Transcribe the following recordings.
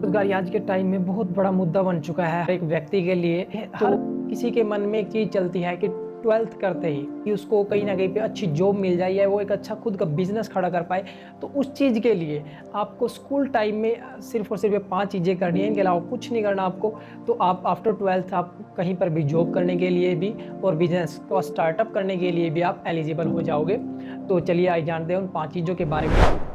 बेरोजगारी आज के टाइम में बहुत बड़ा मुद्दा बन चुका है एक व्यक्ति के लिए। हर किसी के मन में एक चीज़ चलती है कि 12th करते ही कि उसको कहीं ना कहीं पे अच्छी जॉब मिल जाए या वो एक अच्छा खुद का बिजनेस खड़ा कर पाए। तो उस चीज़ के लिए आपको स्कूल टाइम में सिर्फ और सिर्फ ये 5 चीज़ें करनी है, इनके अलावा कुछ नहीं करना आपको। तो आप आफ्टर 12th आप कहीं पर भी जॉब करने के लिए भी और बिजनेस को स्टार्टअप करने के लिए भी आप एलिजिबल हो जाओगे। तो चलिए आज जानते हैं उन 5 चीज़ों के बारे में।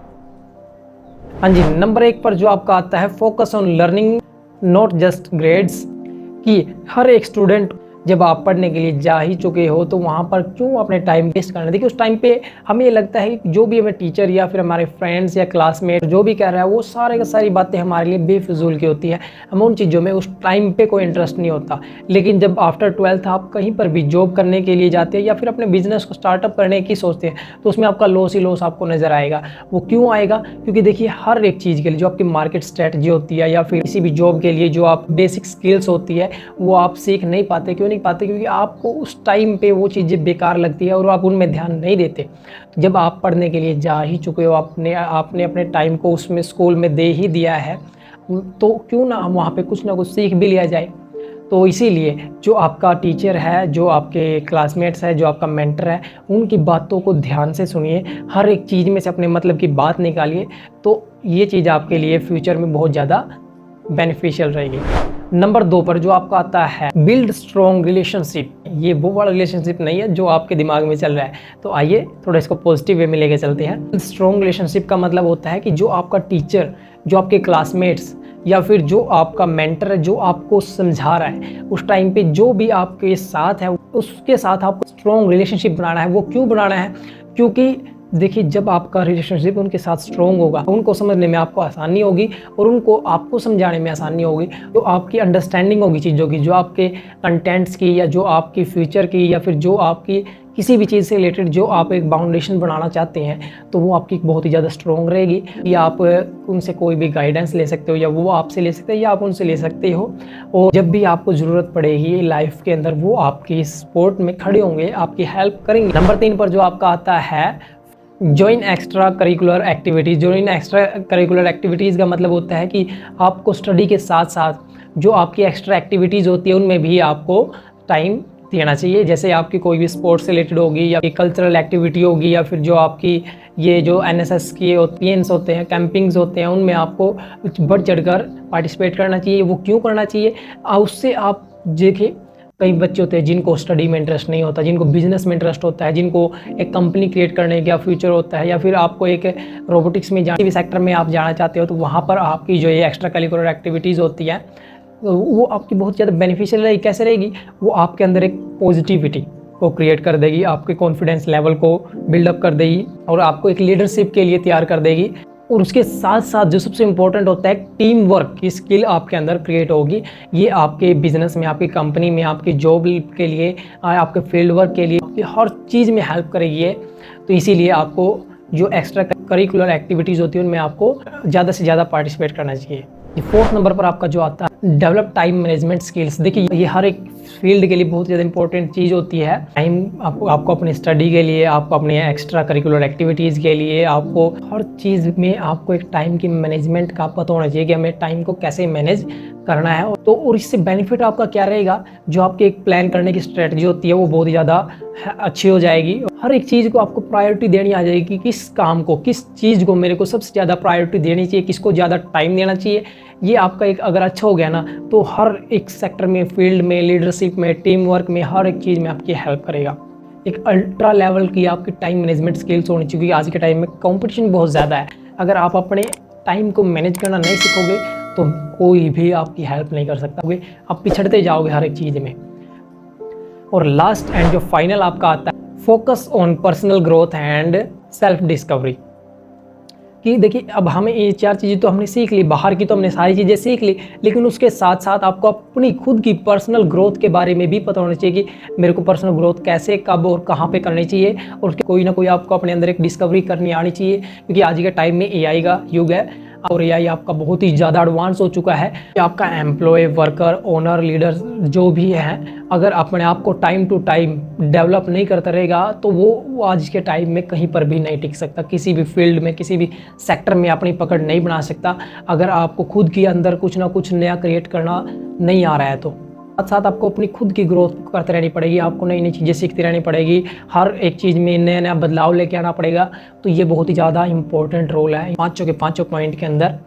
हाँ जी, नंबर 1 पर जो आपका आता है focus on learning not just grades. कि हर एक स्टूडेंट जब आप पढ़ने के लिए जा ही चुके हो तो वहाँ पर क्यों अपने टाइम वेस्ट करना। देखिए उस टाइम पे हमें ये लगता है कि जो भी हमें टीचर या फिर हमारे फ्रेंड्स या क्लासमेट जो भी कह रहा है वो सारे का सारी बातें हमारे लिए बेफिजूल की होती है। हमें उन चीज़ों में उस टाइम पे कोई इंटरेस्ट नहीं होता। लेकिन जब आफ्टर 12th आप कहीं पर भी जॉब करने के लिए जाते हैं या फिर अपने बिजनेस को स्टार्टअप करने की सोचते हैं तो उसमें आपका लॉस ही लॉस आपको नज़र आएगा। वो क्यों आएगा? क्योंकि देखिए हर एक चीज़ के लिए जो आपकी मार्केट स्ट्रेटजी होती है या फिर किसी भी जॉब के लिए जो आप बेसिक स्किल्स होती है वो आप सीख नहीं पाते। क्यों नहीं पाते? क्योंकि आपको उस टाइम पे वो चीज़ें बेकार लगती है और आप उनमें ध्यान नहीं देते। जब आप पढ़ने के लिए जा ही चुके हो, आपने अपने टाइम को उसमें स्कूल में दे ही दिया है, तो क्यों ना वहाँ पे कुछ ना कुछ सीख भी लिया जाए। तो इसीलिए जो आपका टीचर है, जो आपके क्लासमेट्स है, जो आपका मेंटर है, उनकी बातों को ध्यान से सुनिए। हर एक चीज़ में से अपने मतलब की बात निकालिए। तो ये चीज़ आपके लिए फ्यूचर में बहुत ज़्यादा बेनिफिशियल रहेगी। नंबर 2 पर जो आपका आता है बिल्ड स्ट्रॉन्ग रिलेशनशिप। ये वो वाला रिलेशनशिप नहीं है जो आपके दिमाग में चल रहा है। तो आइए थोड़ा इसको पॉजिटिव वे में लेके चलते हैं। स्ट्रॉन्ग रिलेशनशिप का मतलब होता है कि जो आपका टीचर, जो आपके क्लासमेट्स या फिर जो आपका मेंटर है, जो आपको समझा रहा है उस टाइम पे जो भी आपके साथ है उसके साथ आपको स्ट्रॉन्ग रिलेशनशिप बनाना है। वो क्यों बनाना है? क्योंकि देखिए जब आपका रिलेशनशिप उनके साथ स्ट्रॉन्ग होगा, उनको समझने में आपको आसानी होगी और उनको आपको समझाने में आसानी होगी। तो आपकी अंडरस्टैंडिंग होगी चीज़ों की, जो आपके कंटेंट्स की या जो आपकी फ्यूचर की या फिर जो आपकी किसी भी चीज़ से रिलेटेड जो आप एक बाउंडेशन बनाना चाहते हैं तो वो आपकी बहुत ही ज़्यादा स्ट्रॉन्ग रहेगी। या आप उनसे कोई भी गाइडेंस ले सकते हो या वो आपसे ले सकते हैं या आप उनसे ले सकते हो। और जब भी आपको ज़रूरत पड़ेगी लाइफ के अंदर वो आपकी सपोर्ट में खड़े होंगे, आपकी हेल्प करेंगे। नंबर 3 पर जो आपका आता है join extra curricular activities. Join extra curricular activities का मतलब होता है कि आपको स्टडी के साथ साथ जो आपकी एक्स्ट्रा एक्टिविटीज़ होती है उनमें भी आपको टाइम देना चाहिए। जैसे आपकी कोई भी स्पोर्ट्स से रिलेटेड होगी या कल्चरल एक्टिविटी होगी या फिर जो आपकी ये जो NSS के पीएन्स होते हैं, कैंपिंग्स होते हैं, उनमें आपको बढ़ चढ़कर पार्टिसिपेट करना चाहिए। वो क्यों करना चाहिए? उससे आप देखिए कई बच्चे होते हैं जिनको स्टडी में इंटरेस्ट नहीं होता, जिनको बिजनेस में इंटरेस्ट होता है, जिनको एक कंपनी क्रिएट करने का फ्यूचर होता है या फिर आपको एक रोबोटिक्स में किसी भी सेक्टर में आप जाना चाहते हो तो वहाँ पर आपकी जो ये एक्स्ट्रा करिकुलर एक्टिविटीज़ होती है वो आपकी बहुत ज़्यादा बेनिफिशियल रहेगी। कैसे रहेगी? वो आपके अंदर एक पॉजिटिविटी को क्रिएट कर देगी, आपके कॉन्फिडेंस लेवल को बिल्डअप कर देगी और आपको एक लीडरशिप के लिए तैयार कर देगी। और उसके साथ साथ जो सबसे इम्पोर्टेंट होता है टीम वर्क की स्किल आपके अंदर क्रिएट होगी। ये आपके बिजनेस में, आपकी कंपनी में, आपकी जॉब के लिए, आपके फील्ड वर्क के लिए, आपकी हर चीज़ में हेल्प करेगी ये। तो इसीलिए आपको जो एक्स्ट्रा करिकुलर एक्टिविटीज़ होती है उनमें आपको ज़्यादा से ज़्यादा पार्टिसिपेट करना चाहिए। 4th नंबर पर आपका जो आता है डेवलप टाइम मैनेजमेंट स्किल्स। देखिए ये हर एक फील्ड के लिए बहुत ज़्यादा इंपॉर्टेंट चीज़ होती है। टाइम आपको अपनी स्टडी के लिए, आपको अपने एक्स्ट्रा करिकुलर एक्टिविटीज़ के लिए, आपको हर चीज़ में आपको एक टाइम की मैनेजमेंट का पता होना चाहिए कि हमें टाइम को कैसे मैनेज करना है। तो और इससे बेनिफिट आपका क्या रहेगा? जो आपकी एक प्लान करने की स्ट्रेटजी होती है वो बहुत ही ज़्यादा अच्छी हो जाएगी। हर एक चीज़ को आपको प्रायोरिटी देनी आ जाएगी कि किस काम को, किस चीज़ को मेरे को सबसे ज़्यादा प्रायोरिटी देनी चाहिए, किसको ज़्यादा टाइम देना चाहिए। ये आपका एक अगर अच्छा हो गया ना तो हर एक सेक्टर में, फील्ड में, लीडरशिप में, टीम वर्क में, हर एक चीज़ में आपकी हेल्प करेगा। एक अल्ट्रा लेवल की आपकी टाइम मैनेजमेंट स्किल्स होनी चाहिए। आज के टाइम में कंपटीशन बहुत ज़्यादा है। अगर आप अपने टाइम को मैनेज करना नहीं सीखोगे तो कोई भी आपकी हेल्प नहीं कर सकता। आप पिछड़ते जाओगे हर एक चीज़ में। और लास्ट एंड जो फाइनल आपका आता है focus on personal growth and self discovery. कि देखिए अब हमें ये 4 चीज़ें तो हमने सीख ली, बाहर की तो हमने सारी चीज़ें सीख ली, लेकिन उसके साथ साथ आपको अपनी खुद की पर्सनल ग्रोथ के बारे में भी पता होना चाहिए कि मेरे को पर्सनल ग्रोथ कैसे, कब और कहाँ पे करनी चाहिए। और उसके कोई ना कोई आपको अपने अंदर एक डिस्कवरी करनी आनी चाहिए। क्योंकि आज के टाइम में AI का युग है। और एआई आपका बहुत ही ज़्यादा एडवांस हो चुका है कि आपका एम्प्लॉय, वर्कर, ओनर, लीडर जो भी है, अगर अपने आप को टाइम टू टाइम डेवलप नहीं करता रहेगा तो वो आज के टाइम में कहीं पर भी नहीं टिक सकता, किसी भी फील्ड में, किसी भी सेक्टर में अपनी पकड़ नहीं बना सकता अगर आपको खुद के अंदर कुछ ना कुछ नया क्रिएट करना नहीं आ रहा है। तो साथ साथ आपको अपनी खुद की ग्रोथ करते रहनी पड़ेगी, आपको नई नई चीज़ें सीखती रहनी पड़ेगी, हर एक चीज़ में नया नया बदलाव लेके आना पड़ेगा। तो ये बहुत ही ज़्यादा इंपॉर्टेंट रोल है पाँचों के पाँचों पॉइंट के अंदर।